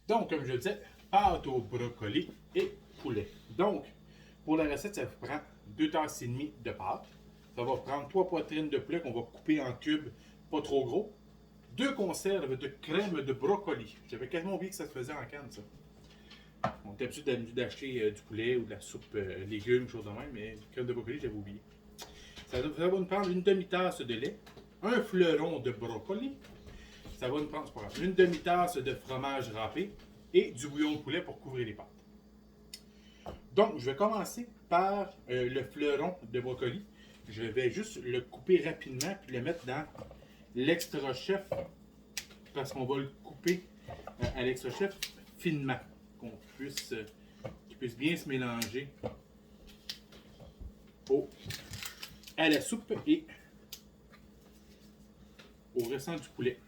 Donc, comme je le disais, pâte au brocoli et poulet. Donc, pour la recette, ça vous prend 2 tasses et demie de pâte. Ça va prendre 3 poitrines de poulet qu'on va couper en cubes, pas trop gros. 2 conserves de crème de brocoli. J'avais quasiment oublié que ça se faisait en canne, ça. On est habitué d'acheter du poulet ou de la soupe légumes, chose de même, mais crème de brocoli, j'avais oublié. Ça va nous prendre une demi-tasse de lait, un fleuron de brocoli. Ça va nous prendre une demi-tasse de fromage râpé et du bouillon de poulet pour couvrir les pâtes. Donc, je vais commencer par le fleuron de brocoli. Je vais juste le couper rapidement puis le mettre dans l'extra chef parce qu'on va le couper à l'extra chef finement, qu'il puisse bien se mélanger à la soupe et au restant du poulet.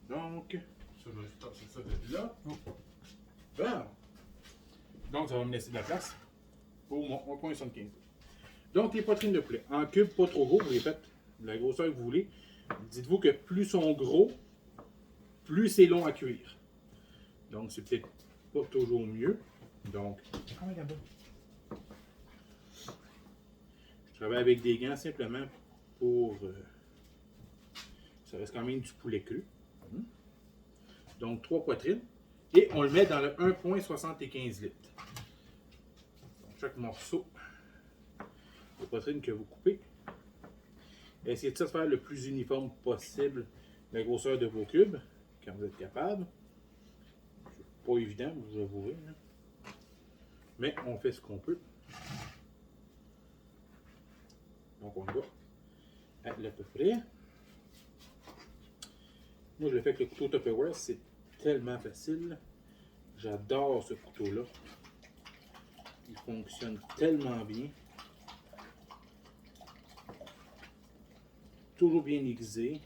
Donc, ça, je vais tasser ça de là. Bon. Donc, ça va me laisser de la place pour mon 1,75. Donc, les poitrines de poulet. En cubes, pas trop gros, vous les faites de la grosseur que vous voulez. Dites-vous que plus ils sont gros, plus c'est long à cuire. Donc, c'est peut-être pas toujours mieux. Donc, je travaille avec des gants simplement pour... ça reste quand même du poulet cru. Donc, 3 poitrines. Et on le met dans le 1,75 litres. Donc, chaque morceau de poitrine que vous coupez, essayez de faire le plus uniforme possible la grosseur de vos cubes, quand vous êtes capable. C'est pas évident, vous avouerez. Mais on fait ce qu'on peut. Donc, on va à peu près. Moi, je le fais avec le couteau Tupperware, c'est tellement facile. J'adore ce couteau-là. Il fonctionne tellement bien. Toujours bien aiguisé.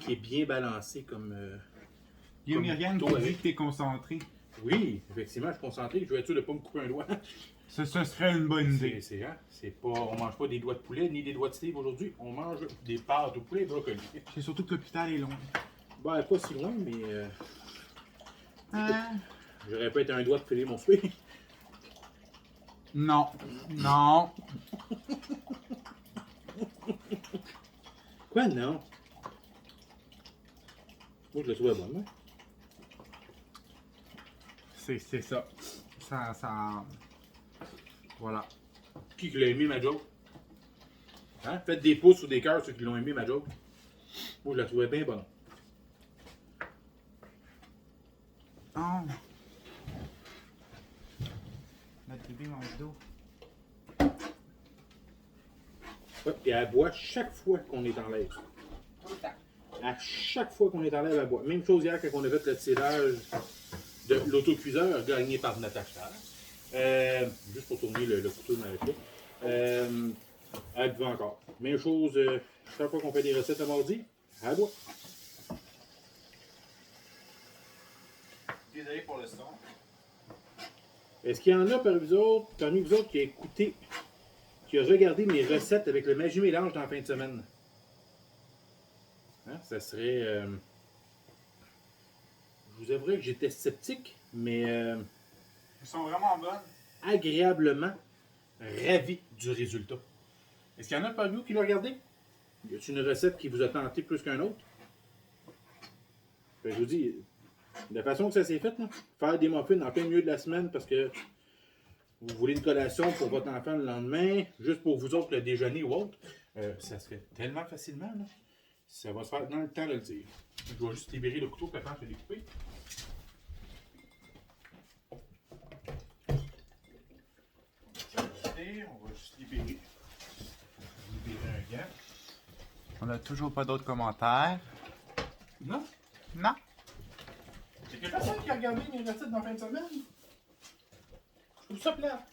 Qui est bien balancé comme. Il y a Myriam qui dit que tu es concentré. Oui, effectivement, je suis concentré. Je vais être sûr de ne pas me couper un doigt. Ce serait une bonne idée. On mange pas des doigts de poulet ni des doigts de Steve aujourd'hui. On mange des pâtes au poulet et brocoli. C'est surtout que l'hôpital est loin. Ben, pas si loin, mais. J'aurais pas été un doigt de filer mon souhait. Non. Non. Quoi, non? Moi, je le trouvais bon, hein? C'est ça. Ça. Voilà. Qui l'a aimé, ma joke? Hein? Faites des pouces ou des cœurs ceux qui l'ont aimé, ma joke. Moi, je la trouvais bien bonne. Oh. Notre bébé mange d'eau. Ouais, et elle boit chaque fois qu'on est en live. Tout le temps. À chaque fois qu'on est en live, elle boit. Même chose hier quand on a fait le tirage de l'autocuiseur gagné par Natacha. Juste pour tourner le couteau dans la clé. Elle boit encore. Même chose, chaque fois qu'on fait des recettes le mardi, elle boit. Désolé pour le son. Est-ce qu'il y en a parmi vous autres qui a écouté, qui a regardé mes recettes avec le Magie Mélange dans la fin de semaine? Hein, ça serait... je vous avouerai que j'étais sceptique, mais Ils sont vraiment bonnes. agréablement ravi du résultat. Est-ce qu'il y en a parmi vous qui l'ont regardé? Y a-t-il une recette qui vous a tenté plus qu'un autre? Je vous dis, de la façon que ça s'est fait, là, faire des muffins en plein milieu de la semaine parce que vous voulez une collation pour votre enfant le lendemain, juste pour vous autres le déjeuner ou autre, ça se fait tellement facilement. Là. Ça va se faire dans le temps de le dire. Je dois juste libérer le couteau pour que je vais découper. On va juste libérer un gant. On n'a toujours pas d'autres commentaires. Non? Non. C'est que personne qui a regardé mes recettes dans la fin de semaine. Je trouve ça plate.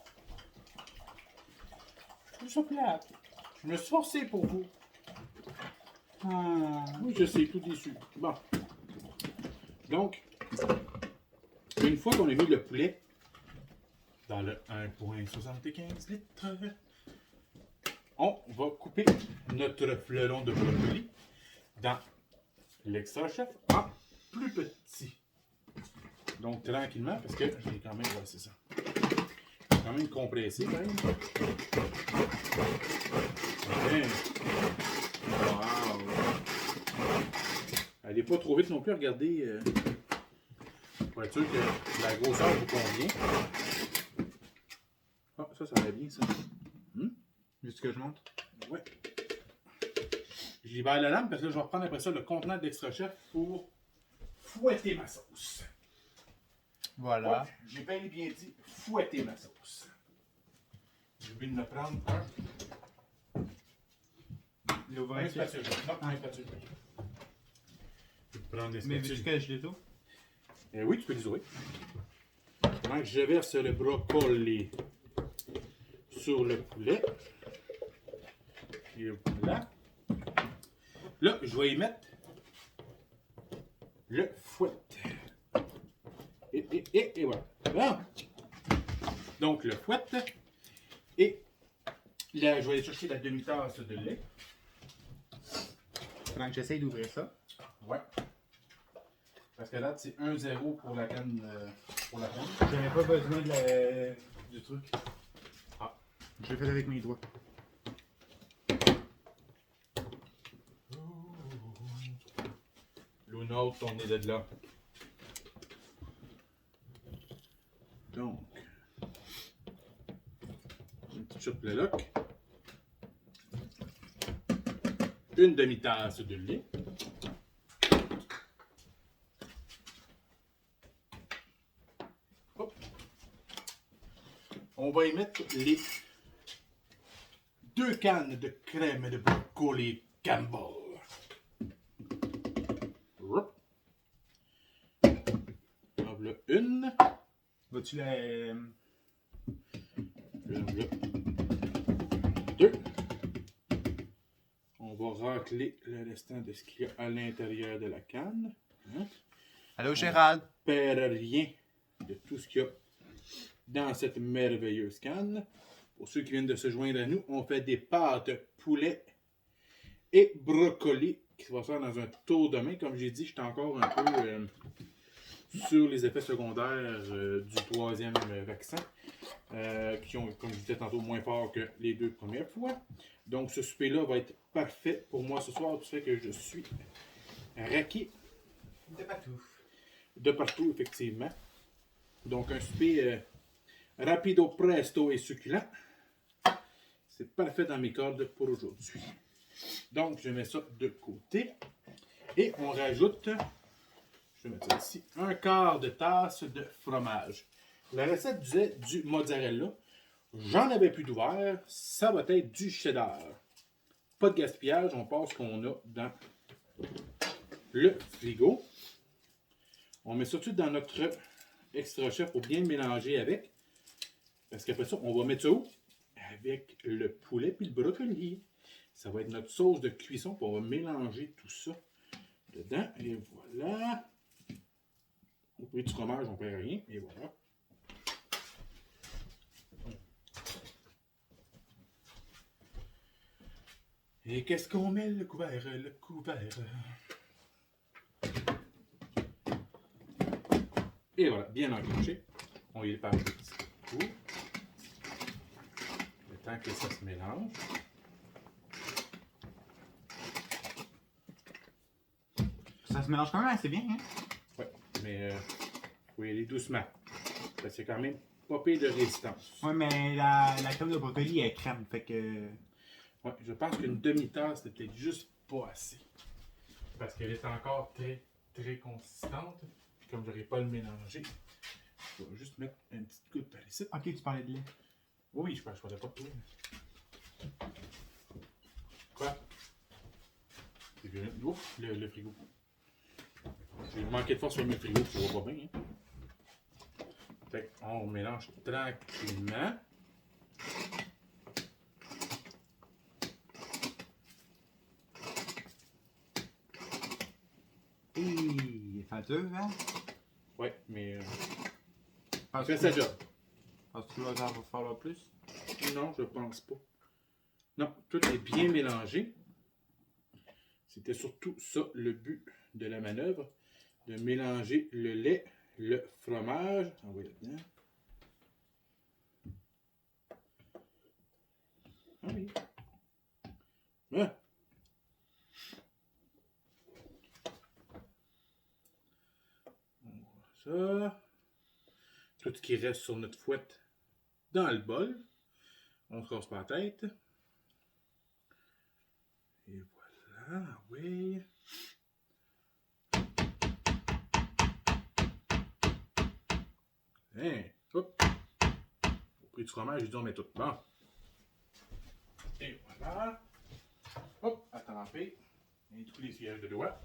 Je me suis forcé pour vous. Oui, je sais, tout déçu. Bon. Donc, une fois qu'on a mis le poulet dans le 1,75 litres, on va couper notre fleuron de brocoli dans l'extra chef en plus petit. Donc tranquillement, parce que j'ai quand même, ouais, c'est ça. J'ai quand même compressé quand même. Okay. Wow! Allez pas trop vite non plus, regardez. Pour être sûr que la grosseur vous convient. Ah, ça va bien ça. Juste que je monte. Ouais. J'y vais à la lame parce que là, je vais reprendre après ça le contenant d'Extra Chef pour fouetter ma sauce. Voilà. Ouais, j'ai bien dit fouetter ma sauce. J'ai oublié de me prendre un spatule. Non, un spatule. Je vais prendre des Mais spatules. veux-tu que je les ouvre? Oui, tu peux les ouvrir. Donc, je verse le brocoli sur le poulet. Et voilà. Là, je vais y mettre le fouet. Et voilà. Voilà. Donc, le fouet. Et là, je vais aller chercher la demi-tasse de lait. Pendant que j'essaye d'ouvrir ça. Ouais. Parce que là, c'est 1-0 pour la canne. Pour la canne. J'avais pas besoin de du truc. Ah. Je l'ai fait avec mes doigts. L'autre, on est de là. Donc, une petite chute le loc. Une demi-tasse de lait. Hop. On va y mettre les 2 cannes de crème de brocoli Campbell. Hop. En voilà une. Vas-tu la. Voilà. 2. On va racler le restant de ce qu'il y a à l'intérieur de la canne. Hein? Allô, Gérald? On ne perd rien de tout ce qu'il y a dans cette merveilleuse canne. Pour ceux qui viennent de se joindre à nous, on fait des pâtes poulet et brocoli qui va se faire dans un tour de main. Comme j'ai dit, j'étais encore un peu sur les effets secondaires du 3e vaccin, qui ont, comme je disais tantôt, moins fort que les 2 premières fois. Donc ce souper-là va être parfait pour moi ce soir, du fait que je suis raqué De partout. de partout, effectivement. Donc un souper rapido, presto et succulent. C'est parfait dans mes cordes pour aujourd'hui. Donc je mets ça de côté. Et on rajoute, je vais mettre ça ici, 1/4 de tasse de fromage. La recette disait du mozzarella. J'en avais plus d'ouvert. Ça va être du cheddar. Pas de gaspillage, on passe ce qu'on a dans le frigo. On met ça tout dans notre extra chef pour bien le mélanger avec. Parce qu'après ça, on va mettre ça où? Avec le poulet puis le brocoli. Ça va être notre sauce de cuisson. Puis on va mélanger tout ça dedans. Et voilà. Au prix du fromage, on ne perd rien. Et voilà. Et qu'est-ce qu'on met le couvert? Le couvert. Et voilà, bien enclenché. On y est par un petit coup. Le temps que ça se mélange. Ça se mélange quand même assez bien, hein? Ouais, mais faut y aller doucement. Parce que c'est quand même pas pire de résistance. Ouais, mais la crème de brocoli est crème, fait que. Ouais, je pense qu'une demi-tasse, c'était juste pas assez. Parce qu'elle est encore très, très consistante. Puis comme je n'aurai pas le mélanger, je vais juste mettre une petite goutte par ici. Ok, tu parlais de lait. Oui, je parlais pas de tout. Quoi? C'est bien. Ouf, le frigo. J'ai manqué de force sur le frigo, ça va pas bien. Hein? Fait qu'on mélange tranquillement. Il fait dur, hein? Ouais, mais Penses-tu fais sa job. que tu vas en faire plus? Non, je pense pas. Non, tout est bien mélangé. C'était surtout ça le but de la manœuvre, de mélanger le lait, le fromage. Envoyez là-dedans. Ah oui. Ah. Ça. Tout ce qui reste sur notre fouette dans le bol. On se casse pas la tête. Et voilà, oui. Hein, hop. Au prix du fromage, je dis on met tout. Bon. Et voilà. Hop, à tremper. Et tous les sièges de doigts.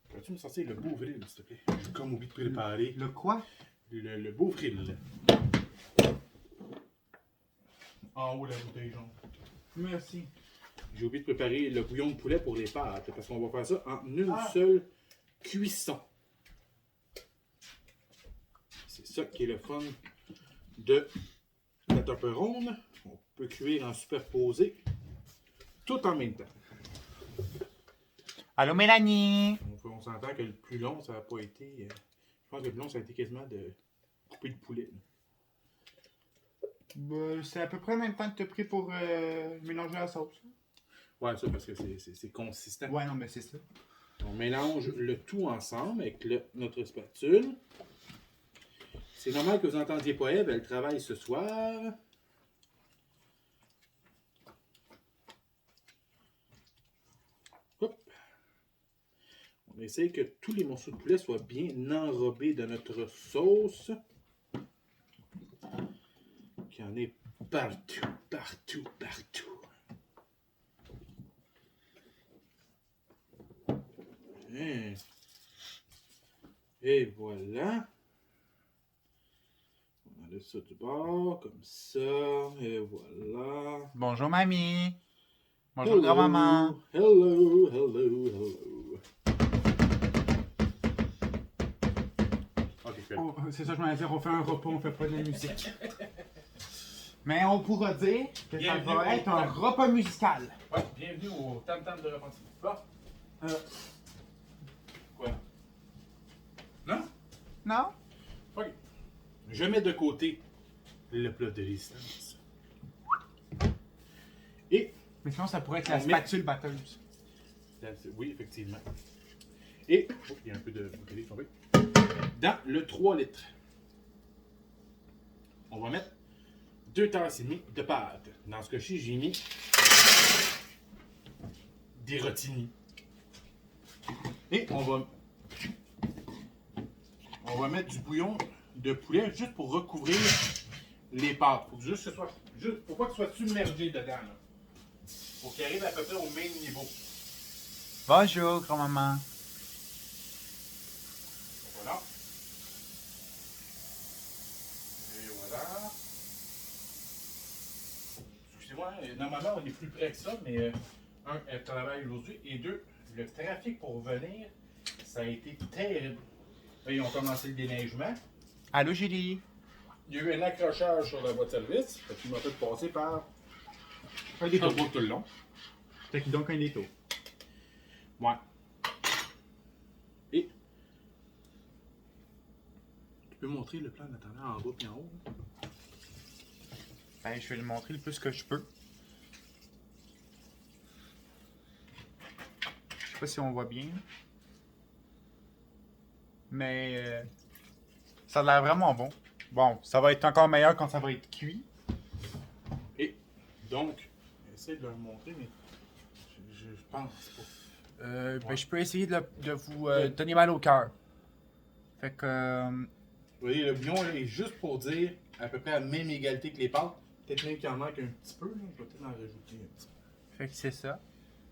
Peux-tu me sortir le beau vril, s'il te plaît? J'ai comme oublié de préparer. Le quoi? Le beau vril. En haut, la bouteille jaune. Merci. J'ai oublié de préparer le bouillon de poulet pour les pâtes, parce qu'on va faire ça en une seule cuisson. C'est ça qui est le fun de la tupperone. On peut cuire en superposé tout en même temps. Allô, Mélanie? On s'entend que le plus long, ça n'a pas été... je pense que le plus long, ça a été quasiment de couper le poulet. C'est à peu près le même temps que tu as pris pour mélanger la sauce. Ouais, ça, parce que c'est consistant. Ouais, non, mais c'est ça. On mélange le tout ensemble avec notre spatule. C'est normal que vous n'entendiez pas Ève, elle travaille ce soir. Hop. On essaye que tous les morceaux de poulet soient bien enrobés dans notre sauce. Qu'il y en ait partout, partout, partout. Et voilà. On enlève ça du bord, comme ça. Et voilà. Bonjour, mamie. Bonjour, grand-maman. Hello, hello, hello. Ok, cool. Oh, c'est ça que je m'allais dire, on fait un repas, on fait pas de la musique. Mais on pourra dire que Bienvenue ça va au être un tam. repas musical. Ouais, bienvenue au Tam Tam de Repentir. Bon. Quoi? Non? Non? Ok. Je mets de côté le plat de résistance. Et, Mais sinon, ça pourrait être la On met- spatule batteuse. oui, effectivement. Et, oh, il y a un peu de bouteille tombée. Dans le 3 litres, on va mettre 2 tasses et demie de pâte. Dans ce cas-ci, j'ai mis des rotini. Et on va mettre du bouillon de poulet juste pour recouvrir les pâtes. Faut juste que ce soit, faut pas que ce soit submergé dedans. Là. Faut qu'il arrive à peu près au même niveau. Bonjour, grand-maman. Voilà. Et voilà. Excusez-moi, normalement on est plus près que ça, mais un, elle travaille aujourd'hui, et deux, le trafic pour venir, ça a été terrible. Là, ils ont commencé le déneigement. Allô, Julie. Il y a eu un accrochage sur la voie de service, fait qu'il m'a fait passer par Un détour. Sherbrooke tout le long. Fait que donc un détour. Ouais. Et tu peux montrer le plan d'attendant en bas et en haut? Ben, je vais le montrer le plus que je peux. Je sais pas si on voit bien. Mais ça a l'air vraiment bon. Bon, ça va être encore meilleur quand ça va être cuit. Et donc, j'essaie de leur montrer, mais je pense pas. Ben, je peux essayer de vous donner mal au cœur. Fait que... Vous voyez, le bouillon là, est juste pour dire à peu près à la même égalité que les pâtes. Peut-être même qu'il en manque un petit peu. Là. Je vais peut-être en rajouter un petit peu. Fait que c'est ça.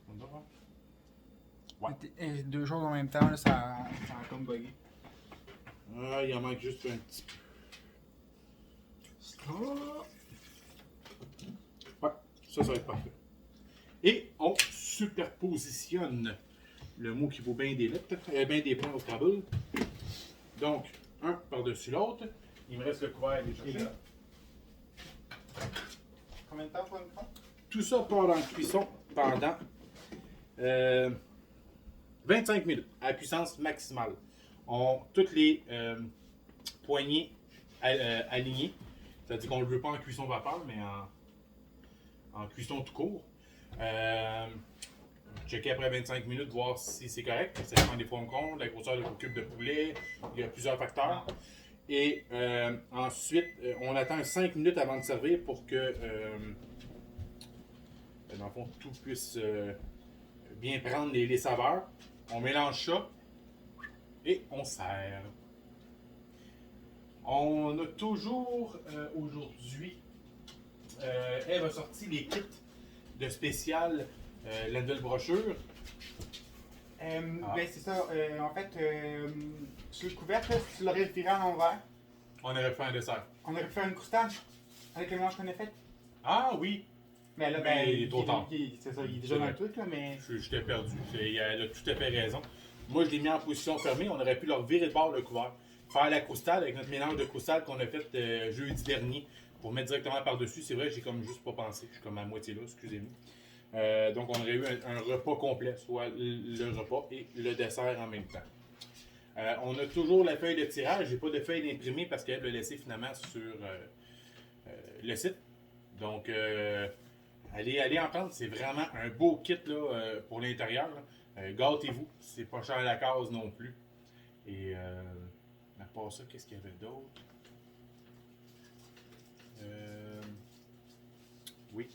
On va voir. Et 2 choses en même temps, là, ça a comme bugué. Ah, il en manque juste un petit peu. Ouais, ça va être parfait. Et on superpositionne le mot qui vaut bien des lettres, bien des points au Scrabble. Donc, un par-dessus l'autre. Il me reste le couvert et les chercher. Combien de temps pour une fois? tout ça part dans la cuisson pendant 25 minutes à puissance maximale. Toutes les poignées alignées. C'est-à-dire qu'on ne le veut pas en cuisson vapeur, mais en cuisson tout court. Checker après 25 minutes, voir si c'est correct. Ça dépend des fois on compte, la grosseur de cube de poulet. Il y a plusieurs facteurs. Et ensuite, on attend 5 minutes avant de servir pour que, dans le fond, tout puisse bien prendre les saveurs. On mélange ça et on sert. On a toujours aujourd'hui, Eve a sorti les kits de spécial, la nouvelle brochure. Ben, c'est ça. En fait, sur le couvercle, si tu l'aurais viré en l'envers, On aurait fait un dessert. on aurait pu faire une croustade avec le mélange qu'on a fait. Ah oui, Mais là, Mais ben, il est trop tard. C'est ça, il est déjà dans le truc, là, mais. je t'ai perdu. Elle a tout à fait raison. Moi, je l'ai mis en position fermée. On aurait pu leur virer de bord le couvert. Faire la croustade avec notre mélange de croustade qu'on a fait jeudi dernier pour mettre directement par-dessus. C'est vrai, j'ai comme juste pas pensé. Je suis comme à moitié là, excusez-moi. Donc, on aurait eu un repas complet, soit le repas et le dessert en même temps. On a toujours la feuille de tirage. J'ai pas de feuille d'imprimé parce qu'elle l'a laissé finalement sur le site. Donc, allez en prendre. C'est vraiment un beau kit là, pour l'intérieur. Gâtez-vous. C'est pas cher à la case non plus. Et à part ça, qu'est-ce qu'il y avait d'autre? Oui.